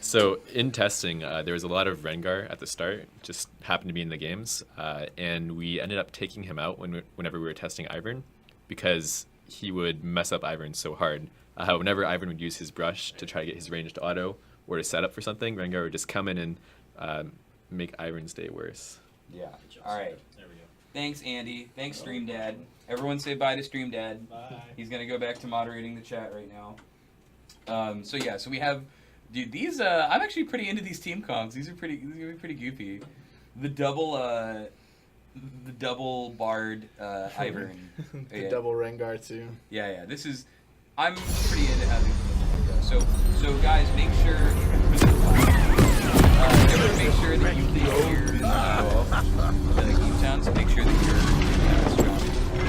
So in testing, there was a lot of Rengar at the start, just happened to be in the games, and we ended up taking him out whenever we were testing Ivern, because he would mess up Ivern so hard. Whenever Ivern would use his brush to try to get his ranged auto or to set up for something, Rengar would just come in and make Ivern's day worse. Yeah. All right. There we go. Thanks, Andy. Thanks, Stream Dad. Everyone say bye to Stream Dad. Bye. He's gonna go back to moderating the chat right now. So we have, dude. These I'm actually pretty into these team comps. These are pretty goofy. The double barred Ivern. The double Rengar too. Yeah. I'm pretty into how these go. So guys, make sure that you can hear the game sounds. Make sure that you're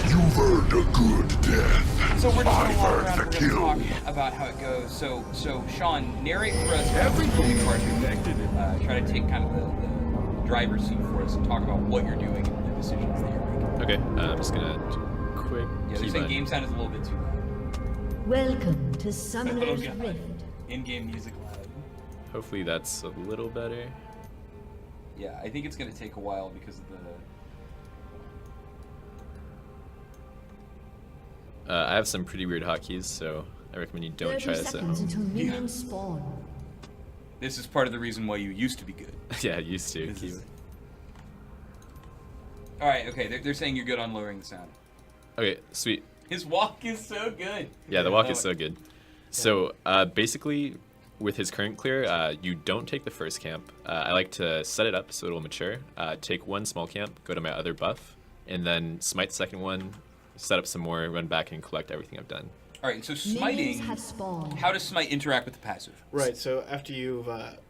You've earned a good death. So we're just going to walk I've around earned the and we're going kill. to talk about how it goes. So Sean, narrate for us everything part of try to take kind of the driver's seat for us and talk about what you're doing and the decisions that you're making. Okay, I'm just gonna quick. Yeah, they're saying game sound is a little bit too loud. Welcome to Summoner's God. Rift. In-game music loud. Hopefully that's a little better. Yeah, I think it's going to take a while because of the... I have some pretty weird hotkeys, so I recommend you don't 30 try this at seconds home. until minions spawn. This is part of the reason why you used to be good. Yeah, I used to. This is- Alright, okay, they're saying you're good on lowering the sound. Okay, sweet. His walk is so good. Yeah, the walk is so good. So basically, with his current clear, you don't take the first camp. I like to set it up so it'll mature. Take one small camp, go to my other buff, and then smite the second one, set up some more, run back and collect everything I've done. Alright, so Minions smiting, have spawned. how does smite interact with the passive? Right, so after you've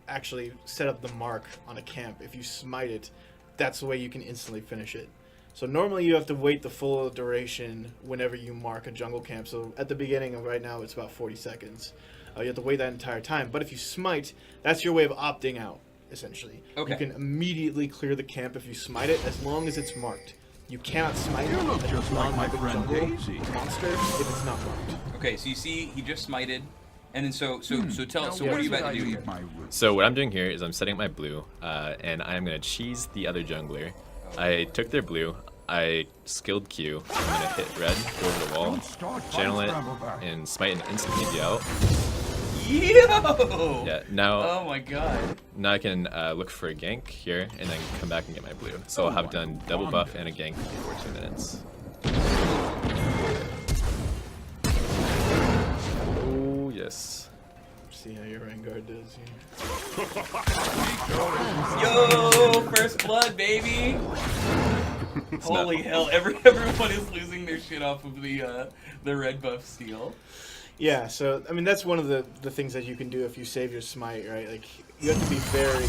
actually set up the mark on a camp, if you smite it, that's the way you can instantly finish it. So normally you have to wait the full duration whenever you mark a jungle camp. So at the beginning of right now, it's about 40 seconds. You have to wait that entire time. But if you smite, that's your way of opting out, essentially. Okay. You can immediately clear the camp if you smite it, as long as it's marked. You cannot smite You look a just like my non-marked friend jungle Daisy. monster if it's not marked. Okay, so you see, he just smited, and then so Now, what are you about to do here? leave my room? So what I'm doing here is I'm setting up my blue, and I'm going to cheese the other jungler. I took their blue, I skilled Q, I'm going to hit red, go over the wall, Don't start channel it, scramble back. and smite and instantly be out. Yo! Yeah, now Oh my god. now I can look for a gank here, and then come back and get my blue. So I'll have done double buff and a gank before 2 minutes. Oh, yes. See how your Rengar does here. Yo, first blood, baby! Holy hell, everyone is losing their shit off of the red buff steal. Yeah, so I mean that's one of the things that you can do if you save your smite, right? Like you have to be very,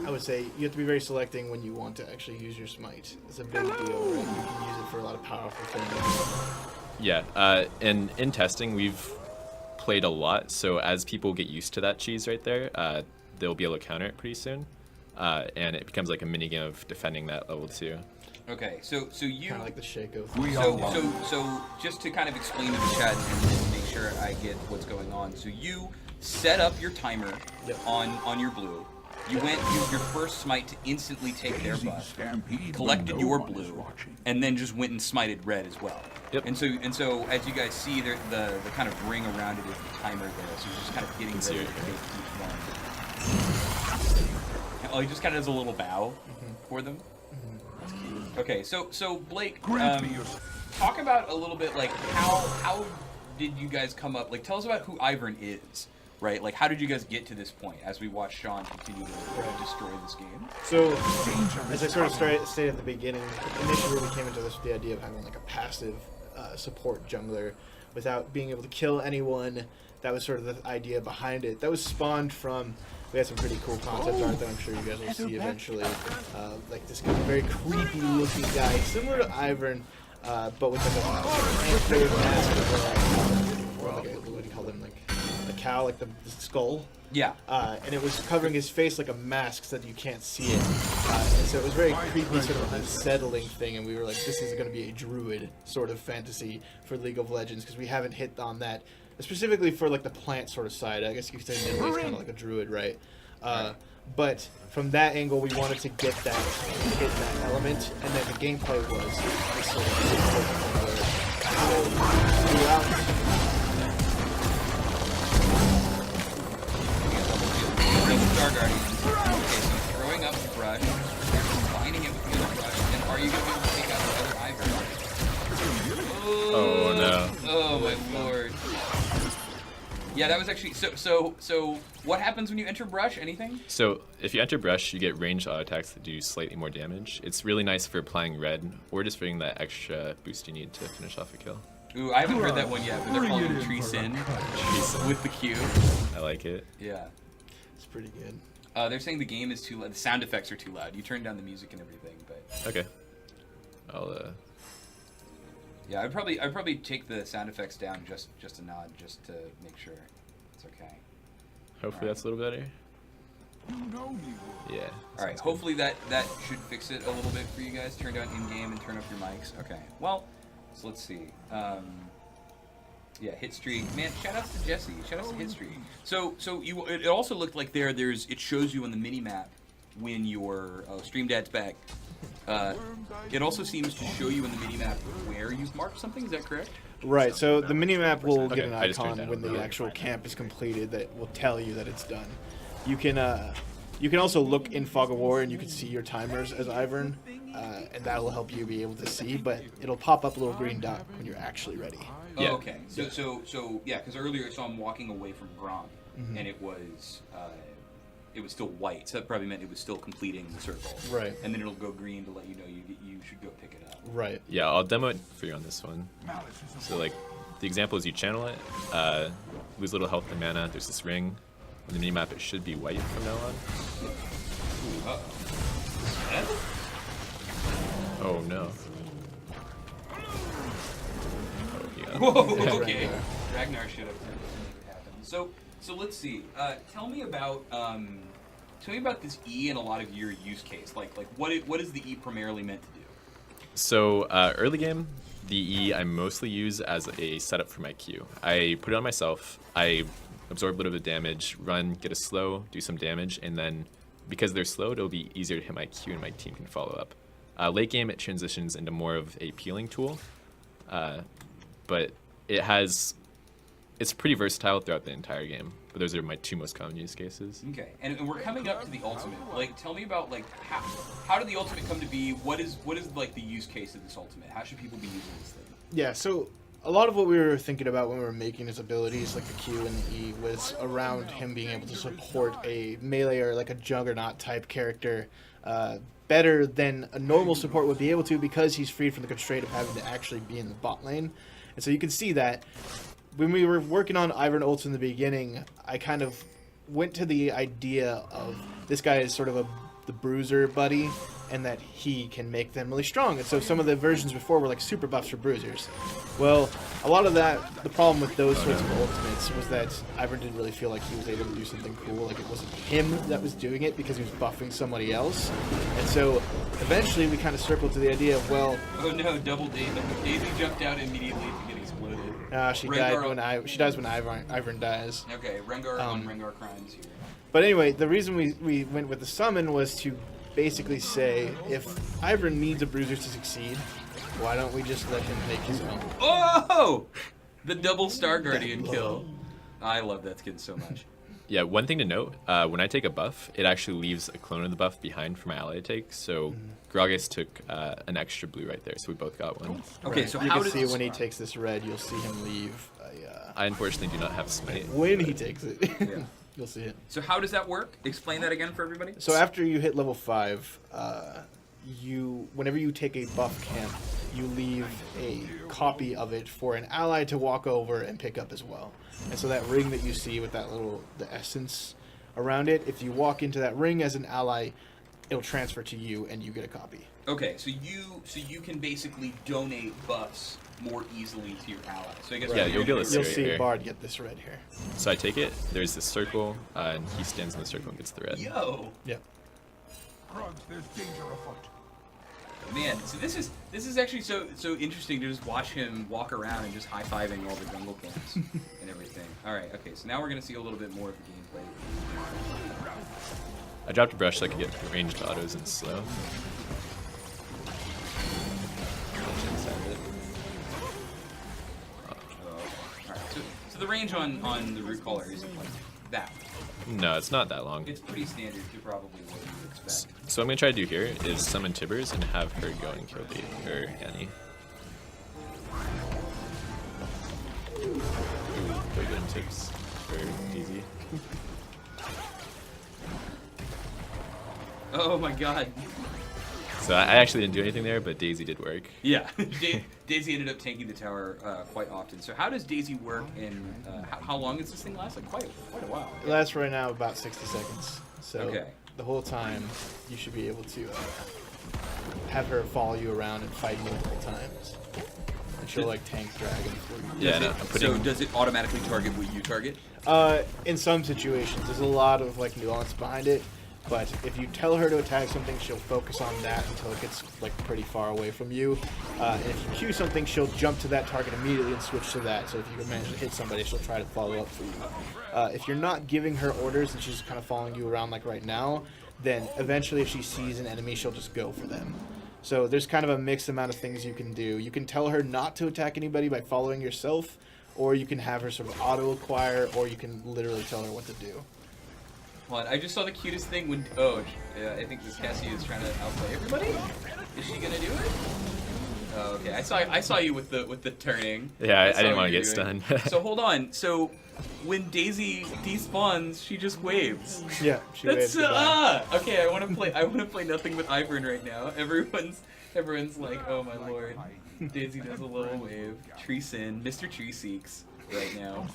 I would say you have to be very selecting when you want to actually use your smite. It's a big deal, right? You can use it for a lot of powerful things. Yeah, and in testing, we've played a lot, so as people get used to that cheese right there, they'll be able to counter it pretty soon, and it becomes like a mini game of defending that level too. Okay, so you Kind of like the shake of. so just to kind of explain to the chat and make sure I get what's going on. So you set up your timer Yep. on your blue. You went used your first smite to instantly take their buff, Stampede collected when your no one is blue, watching. and then just went and smited red as well. Yep. And so as you guys see, the kind of ring around it is the timer there. So you're just kind of getting see ready it. to take each one. Oh, he just kind of does a little bow for them. Okay, so Blake, Grant me your talk about a little bit like how did you guys come up? Like, tell us about who Ivern is, right? Like, how did you guys get to this point as we watch Sean continue to destroy this game? So, as I sort of stated at the beginning, initially we came into this with the idea of having like a passive support jungler without being able to kill anyone. That was sort of the idea behind it. That was spawned from, we had some pretty cool concept art that I'm sure you guys will see eventually. Like this kind of very creepy looking guy, similar to Ivern, but with like a antler mask or like a, what do you call them, like a cow, like the skull. Yeah. And it was covering his face like a mask so that you can't see it. And so it was very creepy, sort of unsettling thing, and we were like, this is going to be a druid sort of fantasy for League of Legends, because we haven't hit on that, specifically for like the plant sort of side. I guess you could say Nimue is kind of like a druid, right? But from that angle, we wanted to hit that element, and then the gameplay was this sort of throughout. Star Guardian. Okay, so throwing up the brush, you're combining it with the other brush, and are you going to be able to take out the other Ivern? Oh no. Oh my lord. Yeah, that was actually so what happens when you enter brush? Anything? So if you enter brush, you get ranged auto attacks that do slightly more damage. It's really nice for applying red or just getting that extra boost you need to finish off a kill. Ooh, I haven't heard that one yet, but they're calling it Tree Sin with the Q. I like it. Yeah. It's pretty good. They're saying the game is too loud. The sound effects are too loud. You turn down the music and everything, but Okay. I'll yeah, I'd probably take the sound effects down just a nod, just to make sure it's okay. hopefully that's a little better. Yeah. All right, sounds hopefully that should fix it a little bit for you guys. Turn down in-game and turn up your mics. Okay, well, so let's see. Yeah, hit streak. Man, shout outs to Jesse. Shout outs to hit streak. So it also looked like it shows you on the mini map when your Stream Dad's back. It also seems to show you in the mini map where you've marked something. Is that correct? Right, so the minimap will get an I just turned icon down when the the- actual camp is completed that will tell you that it's done. You can also look in Fog of War and you can see your timers as Ivern, and that will help you be able to see, but it'll pop up a little green dot when you're actually ready. Yeah. Oh, okay. So yeah, because earlier I saw him walking away from Grom, and it was still white. So that probably meant it was still completing the circle. Right. And then it'll go green to let you know you should go pick it up. Right. Yeah, I'll demo it for you on this one. So like, the example is you channel it, lose a little health and mana. There's this ring. On the minimap, it should be white from now on. Oh no. Oh yeah. Whoa. Okay. Ragnar should have happened. So let's see. Tell me about this E and a lot of your use case. Like what is the E primarily meant to do? So early game, the E I mostly use as a setup for my Q. I put it on myself. I absorb a little bit of damage, run, get a slow, do some damage, and then because they're slowed, it'll be easier to hit my Q and my team can follow up. Late game, it transitions into more of a peeling tool, but it's pretty versatile throughout the entire game. But those are my two most common use cases. Okay, and we're coming up to the ultimate. Like, tell me about like how did the ultimate come to be? What is like the use case of this ultimate? How should people be using this thing? Yeah, so a lot of what we were thinking about when we were making his abilities, like the Q and the E, was around him being able to support a melee or like a juggernaut type character better than a normal support would be able to, because he's freed from the constraint of having to actually be in the bot lane. And so you can see that when we were working on Ivern ults in the beginning, I kind of went to the idea of this guy is sort of the bruiser buddy, and that he can make them really strong. And so some of the versions before were like super buffs for bruisers. Well, a lot of that, the problem with those sorts of ultimates was that Ivern didn't really feel like he was able to do something cool. Like it wasn't him that was doing it because he was buffing somebody else. And so eventually we kind of circled to the idea of, well... Oh no, double Daisy. Daisy jumped out immediately to get exploded. She Rengar dies when Ivern dies. Okay, Rengar on Rengar crimes here. But anyway, the reason we went with the summon was to basically say, if Ivern needs a bruiser to succeed, why don't we just let him make his own? Oh! The double Star Guardian kill. I love that skin so much. Yeah, one thing to note, when I take a buff, it actually leaves a clone of the buff behind for my ally to take. So Gragas took an extra blue right there, so we both got one. Okay, so you how can does see when he takes this red, you'll see him leave. I unfortunately do not have smite. When he takes it, Yeah. you'll see it. So how does that work? Explain that again for everybody. So after you hit level 5, whenever you take a buff camp, you leave a copy of it for an ally to walk over and pick up as well. And so that ring that you see with that the essence around it, if you walk into that ring as an ally, it'll transfer to you and you get a copy. Okay, so you can basically donate buffs more easily to your ally. So I guess Yeah, you'll be able to You'll right see here. Bard get this red here. So I take it, there's this circle, and he stands in the circle and gets the red. Yo. Yep. Drugs, there's danger afoot. Man, so this is actually so interesting to just watch him walk around and just high-fiving all the jungle camps and everything. All right, okay, so now we're gonna see a little bit more of the gameplay. I dropped a brush so I could get ranged autos and slow. Alright, so the range on the root caller isn't like that. No, it's not that long. It's pretty standard to probably what you would expect. So what I'm gonna try to do here is summon Tibbers and have her go and kill the Annie. Ooh, play good tips for DZ. Oh my god. So I actually didn't do anything there, but Daisy did work. Yeah, Daisy ended up tanking the tower quite often. So how does Daisy work, and how long does this thing last? Like quite a while. It lasts right now about 60 seconds. So Okay. the whole time you should be able to have her follow you around and fight multiple times. And she'll like tank dragon for you. Yeah, Does no, it- I'm putting- So does it automatically target what you target? In some situations, there's a lot of like nuance behind it. But if you tell her to attack something, she'll focus on that until it gets like pretty far away from you. And if you cue something, she'll jump to that target immediately and switch to that. So if you can manage to hit somebody, she'll try to follow up for you. If you're not giving her orders and she's kind of following you around like right now, then eventually if she sees an enemy, she'll just go for them. So there's kind of a mixed amount of things you can do. You can tell her not to attack anybody by following yourself, or you can have her sort of auto-acquire, or you can literally tell her what to do. Hold on, I just saw the cutest thing when yeah, I think this Cassie is trying to outplay everybody. Is she gonna do it? Oh, okay. I saw you with the turning. Yeah, I saw didn't what want to you're get doing. stunned. So hold on. So when Daisy despawns, she just waves. Yeah, she That's waves goodbye. okay. I want to play nothing but Ivern right now. Everyone's like, oh my lord. Daisy does a little wave. Tree Sin, Mr. Tree Seeks right now.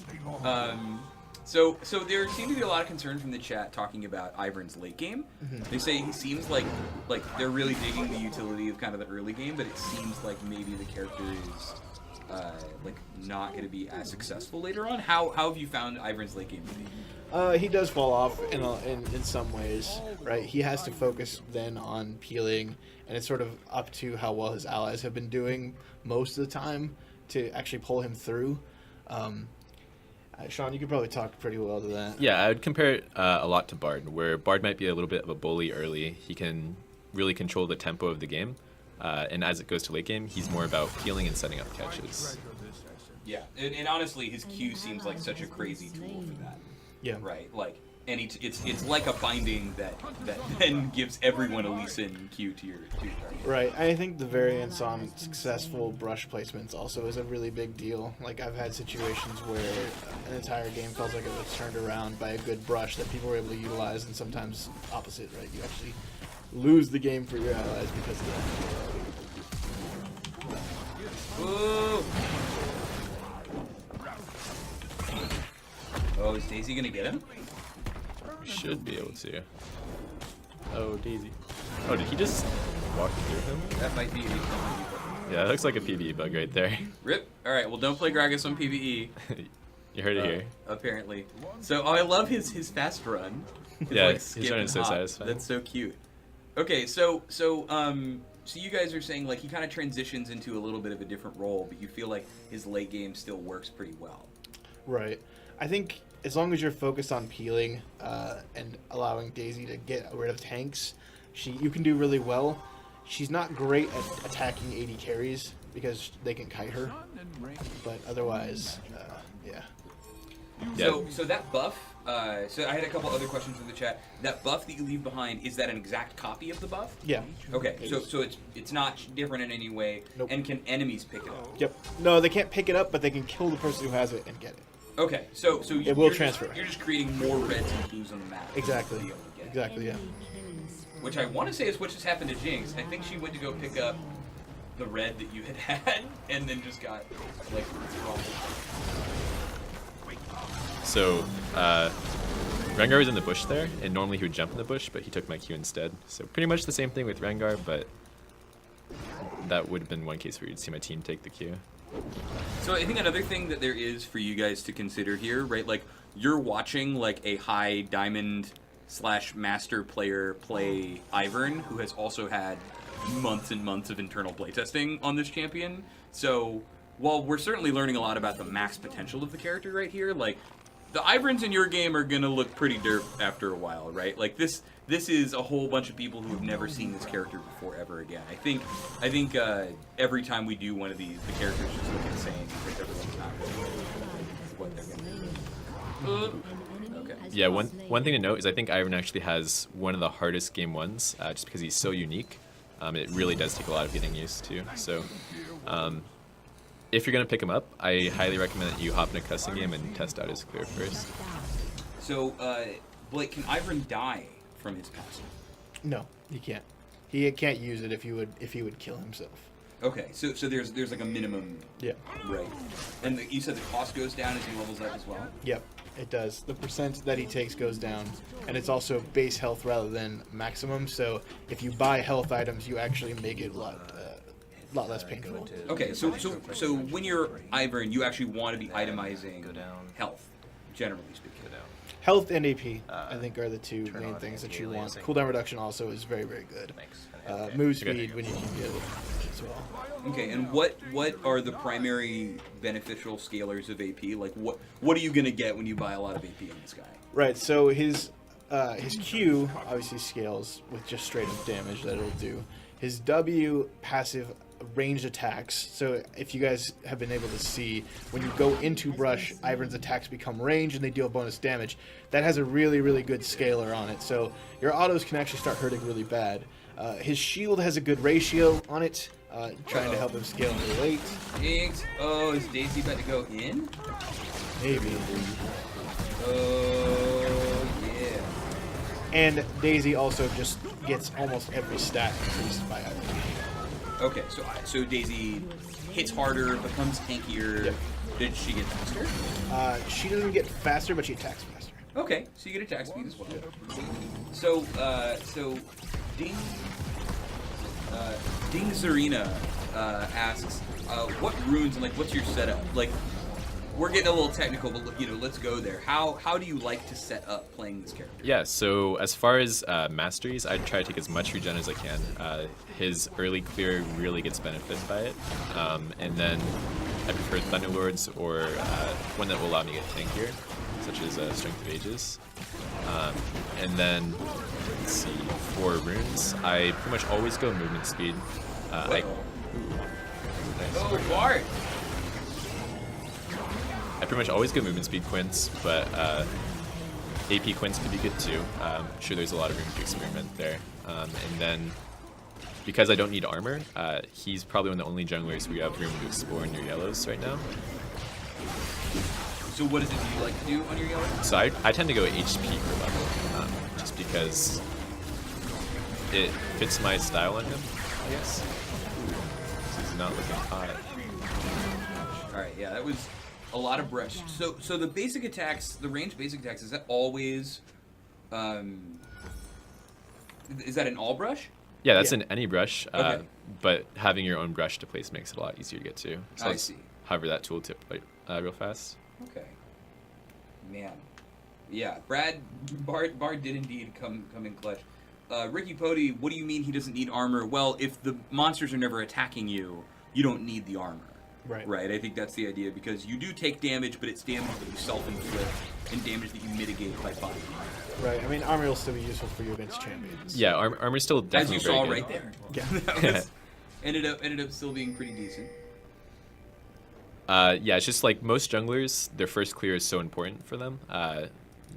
So there seemed to be a lot of concern from the chat talking about Ivern's late game. They say he seems like they're really digging the utility of kind of the early game, but it seems like maybe the character is like not going to be as successful later on. How have you found Ivern's late game to be? He does fall off in some ways, right? He has to focus then on peeling, and it's sort of up to how well his allies have been doing most of the time to actually pull him through. Sean, you could probably talk pretty well to that. Yeah, I would compare it a lot to Bard, where Bard might be a little bit of a bully early. He can really control the tempo of the game, and as it goes to late game, he's more about peeling and setting up catches. Yeah, and honestly, his Q seems like such a crazy tool for that. Yeah. Right, like, and it's like a binding that then gives everyone a Lee Sin Q to your target. Right. I think the variance on successful brush placements also is a really big deal. Like, I've had situations where an entire game felt like it was turned around by a good brush that people were able to utilize, and sometimes opposite, right? You actually lose the game for your allies because of that. Ooh. Oh, is Daisy gonna get him? Should be able to. Oh, Daisy. Oh, did he just walk through him? That might be. Yeah, that looks like a PBE bug right there. Rip. All right. Well, don't play Gragas on PBE. You heard it here. Apparently. So, I love his fast run. His, Yeah, like, his skip run and is so hop. satisfying. That's so cute. Okay, so you guys are saying like he kind of transitions into a little bit of a different role, but you feel like his late game still works pretty well. Right. I think as long as you're focused on peeling and allowing Daisy to get rid of tanks, you can do really well. She's not great at attacking AD carries because they can kite her, but otherwise, yeah. Yeah. So that buff. So I had a couple other questions in the chat. That buff that you leave behind, is that an exact copy of the buff? Yeah. Okay. It So it's not different in any way. Nope. And can enemies pick it up? Yep. No, they can't pick it up, but they can kill the person who has it and get it. Okay. So It will transfer. You're just creating more reds and blues on the map. Exactly. to be able to get it. Exactly, yeah. Which I want to say is what just happened to Jinx. I think she went to go pick up the red that you had and then just got like wrong. So, Rengar was in the bush there, and normally he would jump in the bush, but he took my Q instead. So pretty much the same thing with Rengar, but that would have been one case where you'd see my team take the Q. So I think another thing that there is for you guys to consider here, right? Like you're watching like a high diamond / master player play Ivern, who has also had months and months of internal playtesting on this champion. So while we're certainly learning a lot about the max potential of the character right here, like the Iverns in your game are gonna look pretty derp after a while, right? Like this is a whole bunch of people who have never seen this character before ever again. I think every time we do one of these, the characters just look insane because everyone's not really what they're gonna do. Okay. Yeah, one thing to note is I think Ivern actually has one of the hardest game ones, just because he's so unique. It really does take a lot of getting used to. So, if you're gonna pick him up, I highly recommend that you hop in a custom game and test out his clear first. So, Blake, can Ivern die from his passive? No, he can't. He can't use it if he would kill himself. Okay, so there's like a minimum. Yeah. Right. And you said the cost goes down as he levels up as well? Yep, it does. The percent that he takes goes down, and it's also base health rather than maximum. So if you buy health items, you actually make it a lot less painful. Okay, so when you're Ivern, you actually want to be itemizing health, generally speaking. Health and AP, I think, are the two main things that you want. Cooldown reduction also is very, very good. Move speed when you can get it as well. Okay, and what are the primary beneficial scalars of AP? Like, what are you gonna get when you buy a lot of AP on this guy? Right. So his Q obviously scales with just straight up damage that it'll do. His W passive ranged attacks. So if you guys have been able to see, when you go into brush, Ivern's attacks become ranged and they deal bonus damage. That has a really, really good scalar on it. So your autos can actually start hurting really bad. His shield has a good ratio on it, trying to help him scale in the late. Jinx. Oh, is Daisy about to go in? Maybe. Oh, yeah. And Daisy also just gets almost every stat increased by Ivern. Okay, so Daisy hits harder, becomes tankier. Yep. Did she get faster? She doesn't get faster, but she attacks faster. Okay, so you get attack speed as well. So Ding Zarina asks, what runes and what's your setup? Like, we're getting a little technical, but let's go there. How do you like to set up playing this character? Yeah, so as far as Masteries, I try to take as much regen as I can. His early clear really gets benefit by it. And then I prefer Thunderlords or one that will allow me to get tankier, such as Strength of Ages. And then, let's see, for runes, I pretty much always go movement speed. Nice. Oh, Bart! I pretty much always go movement speed quints, but AP quints could be good too. I'm sure there's a lot of room to experiment there. And then, because I don't need armor, he's probably one of the only junglers we have room to explore in your yellows right now. So what is it you like to do on your yellow? So I tend to go HP per level, just because it fits my style on him, I guess. This is not looking hot. Alright, yeah, that was a lot of brush. So the basic attacks, the ranged basic attacks, is that always is that an all brush? Yeah, that's in any brush, Okay. but having your own brush to place makes it a lot easier to get to. So I let's see. hover that tooltip real fast. Okay. Man. Yeah, Bard did indeed come in clutch. Ricky Pody, what do you mean he doesn't need armor? Well, if the monsters are never attacking you, you don't need the armor. Right. Right, I think that's the idea, because you do take damage, but it's damage that you self-inflict and damage that you mitigate by fighting. Right. I mean, armor will still be useful for you against champions. Yeah, armor's still As definitely you saw very right good. there. Yeah. That was, ended up still being pretty decent. Yeah, it's just like most junglers, their first clear is so important for them.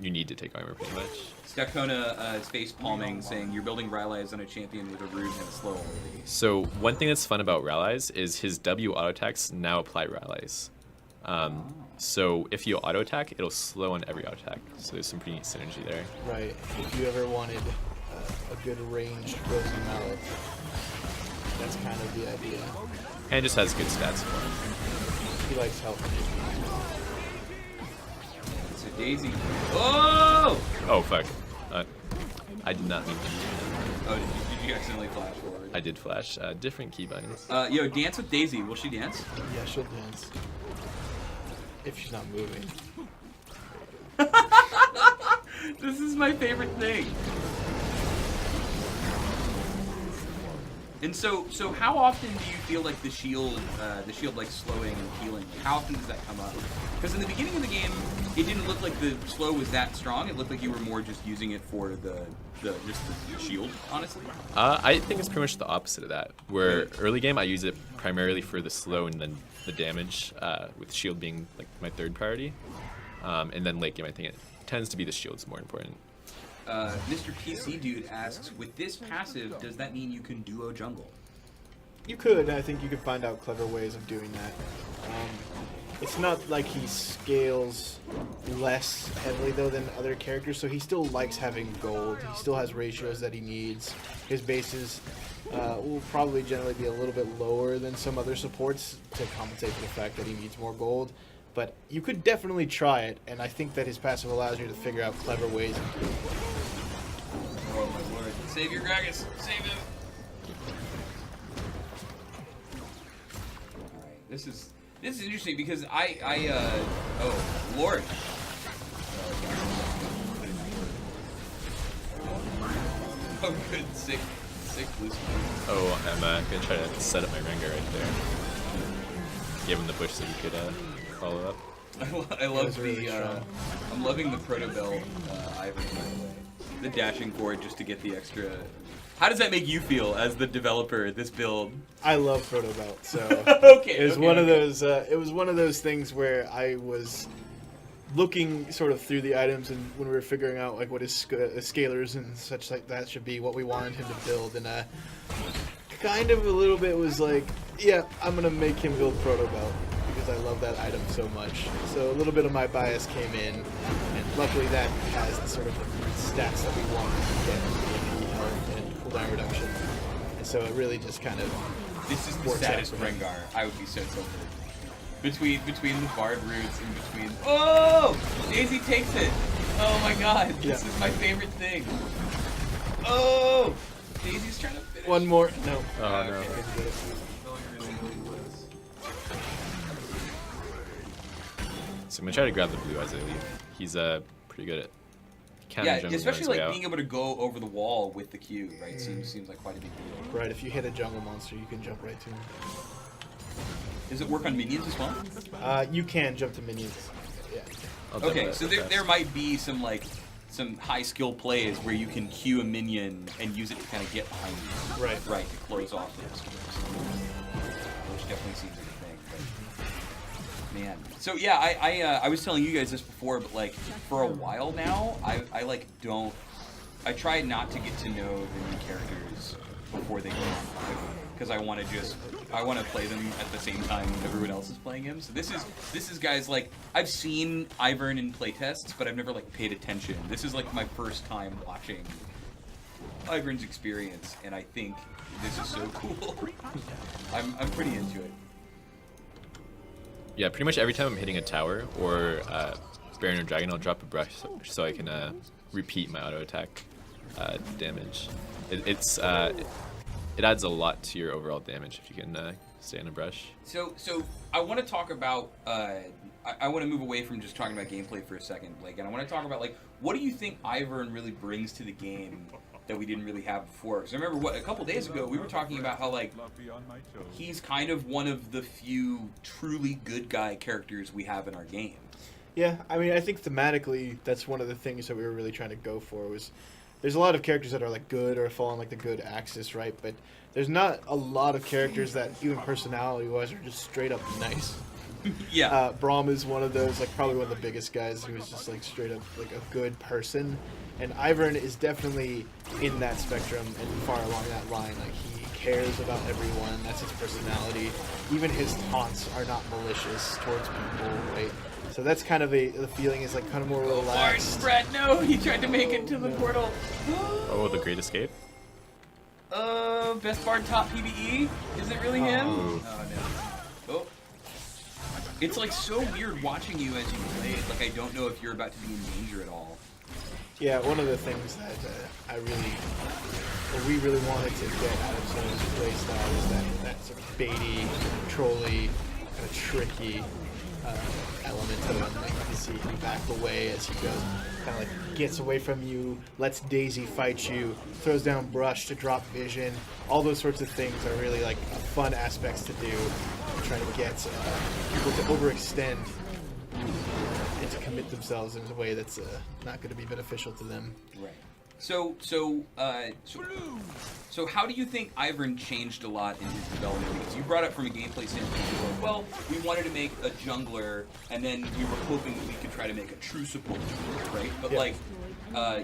You need to take armor pretty much. Stakona is face palming, saying you're building Rylai's on a champion with a rune and a slow ability. So one thing that's fun about Rylai's is his W auto attacks now apply Rylai's. So if you auto attack, it'll slow on every auto attack. So there's some pretty neat synergy there. Right. If you ever wanted a good ranged rosy mallet, that's kind of the idea. And it just has good stats for him. He likes health. So Daisy. Oh! Oh, fuck. I did not mean to do Oh, did you accidentally flash forward? that. I did flash. Different key buttons. Yo, dance with Daisy. Will she dance? Yeah, she'll dance. If she's not moving. This is my favorite thing. And so how often do you feel like the shield like slowing and healing? How often does that come up? Because in the beginning of the game, it didn't look like the slow was that strong. It looked like you were more just using it for the shield, honestly. I think it's pretty much the opposite of that. Where early game I use it primarily for the slow and then the damage, with shield being like my third priority. And then late game I think it tends to be the shield's more important. Mr. PC Dude asks, with this passive, does that mean you can duo jungle? You could. I think you could find out clever ways of doing that. It's not like he scales less heavily though than other characters, so he still likes having gold. He still has ratios that he needs. His bases will probably generally be a little bit lower than some other supports to compensate for the fact that he needs more gold. But you could definitely try it, and I think that his passive allows you to figure out clever ways of doing it. Oh my lord. Save your Gragas! Save him! Alright, this is interesting because oh, Lord. Oh good, sick blue screen. Oh, I'm gonna try to set up my Rengar right there. Give him the push so he could follow up. I love really the strong. I'm loving the Proto Bell Ivern, by the way. The dashing forward just to get the extra. How does that make you feel as the developer? This build. I love Proto Belt, so Okay. it was one of those. It was one of those things where I was looking sort of through the items, and when we were figuring out like what his scalars and such like that should be, what we wanted him to build, and kind of a little bit was like, yeah, I'm gonna make him build Proto Belt because I love that item so much. So a little bit of my bias came in, and luckily that has the sort of stats that we wanted to get, AP health and cooldown reduction. And so it really just kind of This is the works out saddest for him. Rengar. I would be so tilted. Between the Bard roots and between. Oh! Daisy takes it! Oh my god, this Yeah. is my favorite thing. Oh! Daisy's trying to finish. One more. No. Oh no. Okay. So I'm gonna try to grab the blue as I leave. He's pretty good at counter Yeah, jumping especially his way like out. being able to go over the wall with the Q, right? Seems like quite a big deal. Right, if you hit a jungle monster, you can jump right to him. Does it work on minions as well? You can jump to minions. Yeah. I'll double Okay, that so real there fast. might be some high skill plays where you can Q a minion and use it to kind of get behind you. Right. Right, to close off those squares. Which definitely seems like a thing. But man. So yeah, I was telling you guys this before, but like for a while now, I try not to get to know the new characters before they go on, because I want to play them at the same time everyone else is playing him. So this is guys like I've seen Ivern in playtests, but I've never like paid attention. This is like my first time watching Ivern's experience, and I think this is so cool. I'm pretty into it. Yeah, pretty much every time I'm hitting a tower or Baron or Dragon, I'll drop a brush so I can repeat my auto attack damage. It adds a lot to your overall damage if you can stay on a brush. So I want to talk about. I want to move away from just talking about gameplay for a second, Blake, and I want to talk about like what do you think Ivern really brings to the game that we didn't really have before? Because I remember a couple days ago we were talking about how like he's kind of one of the few truly good guy characters we have in our game. Yeah, I mean, I think thematically, that's one of the things that we were really trying to go for. Was there's a lot of characters that are like good or fall on like the good axis, right? But there's not a lot of characters that, even personality-wise, are just straight up nice. Yeah. Braum is one of those, like probably one of the biggest guys who is just like straight up like a good person, and Ivern is definitely in that spectrum and far along that line. Like he cares about everyone. That's his personality. Even his taunts are not malicious towards people, right? So that's kind of the feeling is like kind of more Bard relaxed. spread. No, he tried to make it to the portal. Oh, the Great Escape? Best Bard top PBE? Is it really him? Oh. Oh no. Oh. It's like so weird watching you as you play it. Like I don't know if you're about to be in danger at all. Yeah, one of the things that we really wanted to get out of Zone's play style is that sort of baity, trolly, kind of tricky element to him. Like you can see him back away as he goes, kind of like gets away from you, lets Daisy fight you, throws down brush to drop vision. All those sorts of things are really like fun aspects to do. Trying to get people to overextend and to commit themselves in a way that's not going to be beneficial to them. Right. So how do you think Ivern changed a lot in his development? Because you brought up from a gameplay standpoint, you were, well, we wanted to make a jungler, and then we were hoping that we could try to make a true support, right? But like,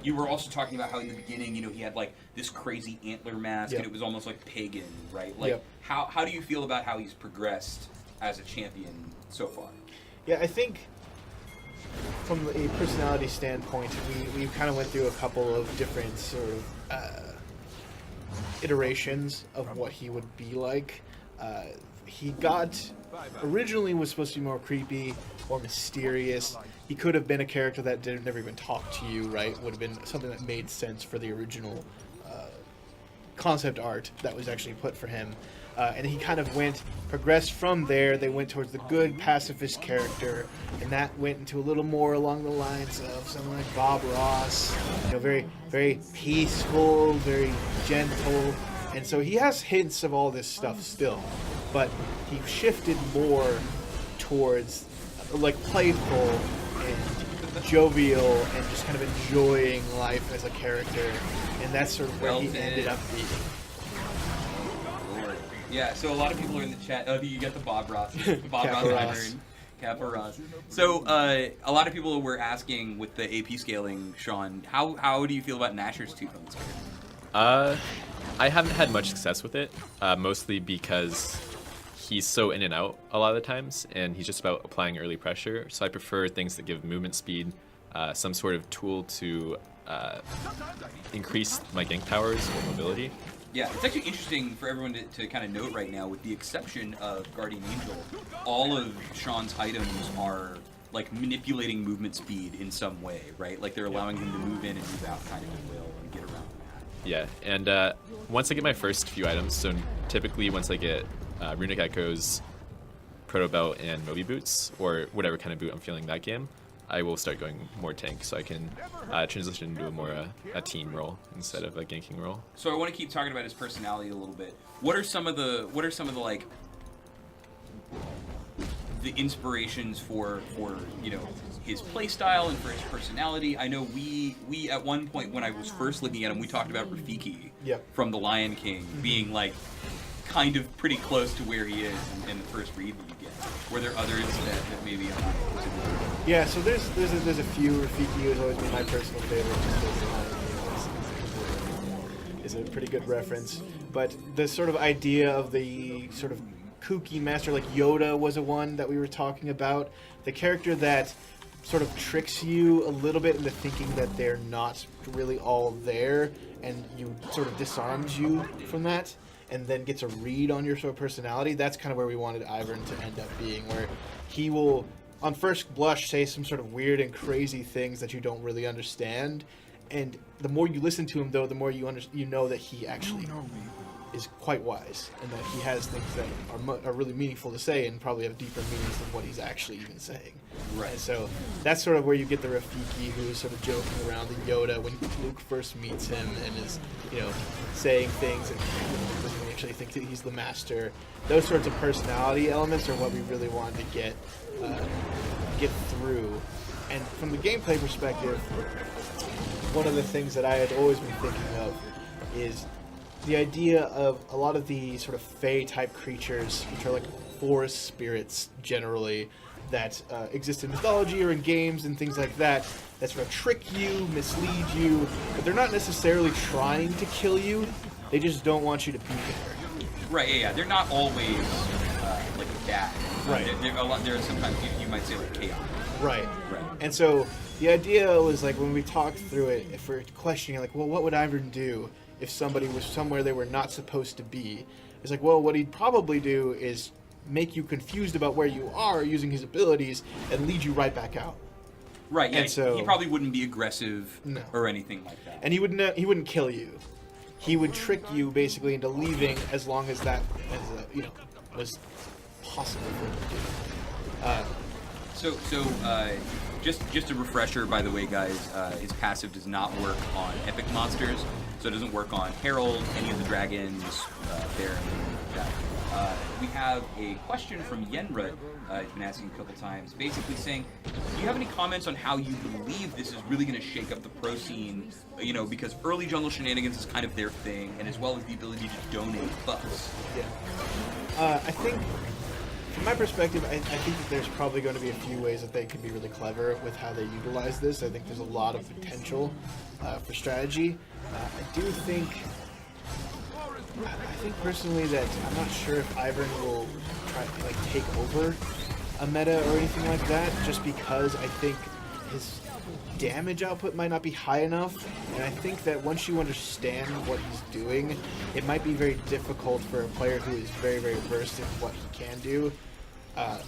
you were also talking about how in the beginning, he had like this crazy antler mask, and it was almost like pagan, right? Like, how do you feel about how he's progressed as a champion so far? Yeah, I think from a personality standpoint, we kind of went through a couple of different sort of iterations of what he would be like. He originally was supposed to be more creepy, more mysterious. He could have been a character that never even talked to you, right? Would have been something that made sense for the original concept art that was actually put for him. And he kind of progressed from there. They went towards the good pacifist character, and that went into a little more along the lines of someone like Bob Ross, very, very peaceful, very gentle. And so he has hints of all this stuff still, but he shifted more towards like playful and jovial and just kind of enjoying life as a character, and that's sort of where he ended up being. Yeah, so a lot of people are in the chat. Oh, you get the Bob Ross, Bob Ross, Ivern, Kappa Ross. So a lot of people were asking with the AP scaling, Sean, how do you feel about Nashor's Tooth on this character? I haven't had much success with it, mostly because he's so in and out a lot of the times, and he's just about applying early pressure. So I prefer things that give movement speed, some sort of tool to increase my gank powers or mobility. Yeah, it's actually interesting for everyone to kind of note right now, with the exception of Guardian Angel, all of Sean's items are like manipulating movement speed in some way, right? Like they're allowing him to move in and move out kind of at will and get around the map. Yeah, and once I get my first few items, so typically once I get Runic Echoes, Proto Belt, and Moby Boots, or whatever kind of boot I'm feeling that game, I will start going more tank, so I can transition into a more a team role instead of a ganking role. So I want to keep talking about his personality a little bit. What are some of the like the inspirations for his play style and for his personality? I know we at one point when I was first looking at him, we talked about Rafiki from The Lion King being like kind of pretty close to where he is in the first read that you get. Were there others that maybe are not considered? Yeah, so there's a few. Rafiki has always been my personal favorite, just is a pretty good reference. But the sort of idea of the sort of kooky master, like Yoda was a one that we were talking about. The character that sort of tricks you a little bit into thinking that they're not really all there, and you sort of disarms you from that, and then gets a read on your sort of personality. That's kind of where we wanted Ivern to end up being, where he will, on first blush, say some sort of weird and crazy things that you don't really understand, and the more you listen to him, though, the more you know that he actually is quite wise, and that he has things that are really meaningful to say and probably have deeper meanings than what he's actually even saying. Right. And so that's sort of where you get the Rafiki, who is sort of joking around, the Yoda when Luke first meets him and is, saying things and doesn't actually think that he's the master. Those sorts of personality elements are what we really wanted to get through. And from the gameplay perspective, one of the things that I had always been thinking of is the idea of a lot of the sort of Fae-type creatures, which are like forest spirits generally, that exist in mythology or in games and things like that sort of trick you, mislead you, but they're not necessarily trying to kill you. They just don't want you to be there. Right, yeah. They're not always like bad. Right. They're sometimes you might say like chaotic. Right. And so the idea was like when we talked through it, if we're questioning like, well, what would Ivern do if somebody was somewhere they were not supposed to be? It's like, well, what he'd probably do is make you confused about where you are using his abilities and lead you right back out. Right, yeah. And so, he probably wouldn't be aggressive or anything like that. And he wouldn't kill you. He would trick you basically into leaving as long as that was possible for him to do. Just a refresher, by the way, guys. His passive does not work on epic monsters, so it doesn't work on Herald, any of the dragons, Bear, anything like that. We have a question from Yenrut. He's been asking a couple times, basically saying, do you have any comments on how you believe this is really going to shake up the pro scene? You know, because early jungle shenanigans is kind of their thing, and as well as the ability to donate buffs. Yeah. I think, from my perspective, I think that there's probably going to be a few ways that they could be really clever with how they utilize this. I think there's a lot of potential for strategy. I think personally that I'm not sure if Ivern will try to like take over a meta or anything like that, just because I think his damage output might not be high enough, and I think that once you understand what he's doing, it might be very difficult for a player who is very, very versed in what he can do,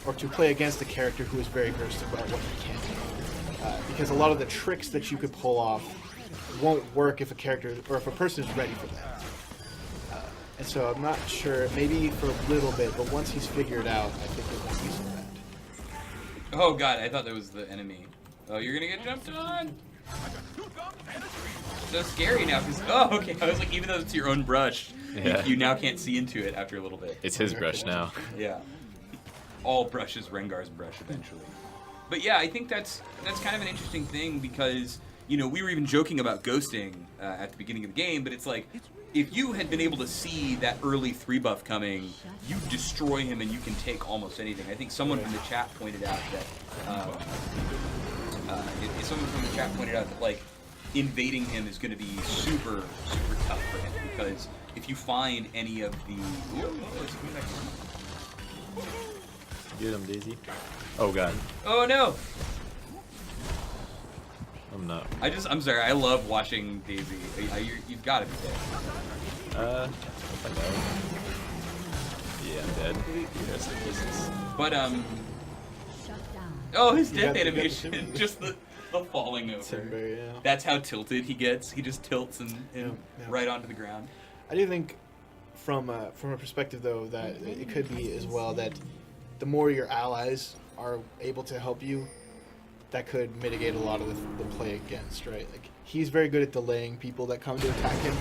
or to play against a character who is very versed in what he can do. Because a lot of the tricks that you could pull off won't work if a character or if a person is ready for that. And so I'm not sure, maybe for a little bit, but once he's figured out, I think there won't be some of that. Oh god, I thought that was the enemy. Oh, you're gonna get jumped on! So scary now, because, oh, okay, I was like, even though it's your own brush, Yeah. you now can't see into it after a little bit. It's his brush now. Yeah. All brush is Rengar's brush eventually. But yeah, I think that's kind of an interesting thing because, you know, we were even joking about ghosting at the beginning of the game, but it's like, if you had been able to see that early 3 buff coming, you destroy him and you can take almost anything. I think someone from the chat pointed out that, like, invading him is going to be super, super tough for him because if you find any of the... Get him, Daisy. Oh god. Oh no! I'm not. I'm sorry, I love watching Daisy. You've got to be dead. I'll find out. Yeah, I'm dead. Rest of the business. But, Shut down. oh, his You death got the animation, Timber. just the falling over. Timber, yeah. That's how tilted he gets. He just tilts and Yeah. right onto the ground. I do think, from a perspective though, that it could be as well that the more your allies are able to help you, that could mitigate a lot of the play against, right? Like, he's very good at delaying people that come to attack him,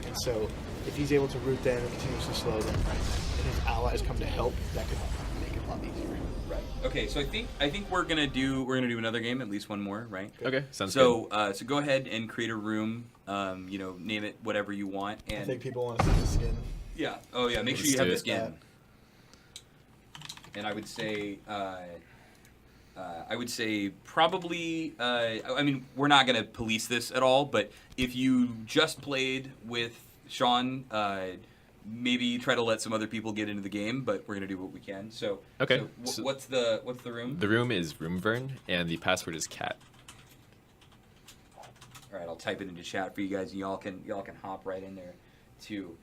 and so if he's able to root them and continuously slow them, right, and his allies come to help, that could make it a lot easier. Right. Okay, so I think we're gonna do another game, at least one more, right? Okay, sounds So so go ahead and create a room. You know, name it whatever you want. And I think people want to see the skin. yeah. Oh yeah. Make sure Let's you have do the it. skin. And I would say. I would say probably, I mean, we're not going to police this at all, but if you just played with Sean, maybe try to let some other people get into the game, but we're going to do what we can. So, Okay. So what's the room? The room is Roomvern, and the password is cat. All right, I'll type it into chat for you guys, and y'all can hop right in there too.